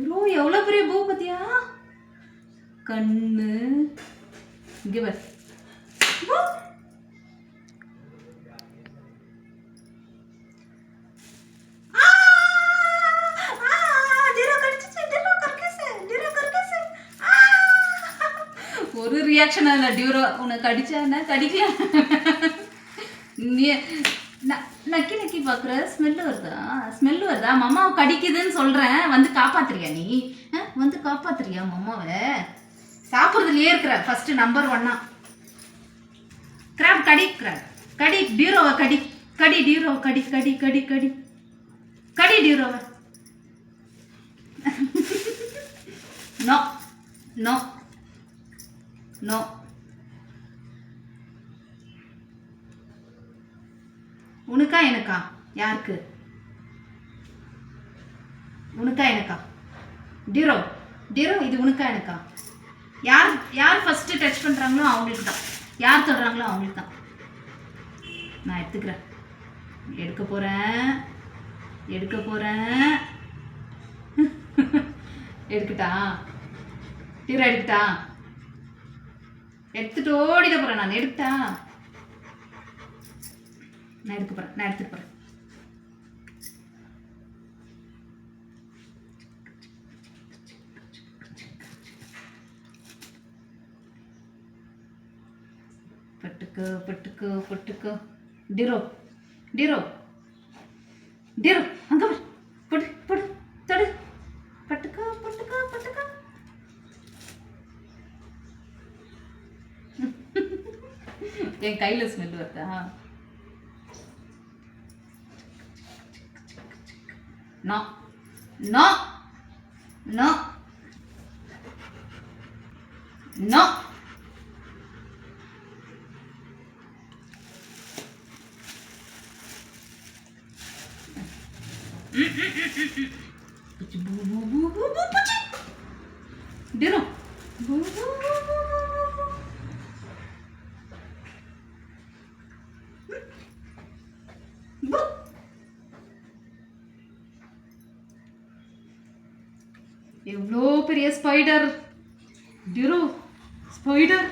ஐயோ எவ்வளோ பெரிய பூ பார்த்தியா? கண்ணு இங்கே பார். ஒரு ரியாக்ஷன் இல்லை. டியூரோ உனக்கு கடிச்சா கடிக்கல. நீ நக்கி நக்கி பார்க்குற. ஸ்மெல்லு வருதா? மம்மாவை கடிக்குதுன்னு சொல்கிறேன். வந்து காப்பாத்துறியா நீ? வந்து காப்பாத்துறியா மம்மாவை? சாப்பிட்றதுலையே இருக்கிற ஃபஸ்ட்டு நம்பர் 1. கிராப் கடி, கடி டியூரோவை கடி, டியூரோவை கடி டியூரோவை. No no no. உனக்கா எனக்கா? யாருக்கு? உனக்கா எனக்கா? டியூரோ இது உனக்கா எனக்கா? யார் ஃபஸ்ட்டு டச் பண்ணுறாங்களோ அவங்களுக்கு தான். யார் தொடுறாங்களோ அவங்களுக்கு தான். நான் எடுத்துக்கிறேன். எடுக்க போகிறேன். எடுக்கட்டா? டியூரோ எடுக்கட்டா? எடுத்துட்டு ஓடிட போகிறேன். நான் எடுக்கட்டா? நான் எடுத்துட்டு போகிறேன். பட்டுக்கு டியூரோ அங்க போடு தடு. பட்டுக்கு என் கையில் ஸ்மெல் வருதா? No no no no. டியூரோ எவ்வளோ பெரிய ஸ்பைடர். Duro spider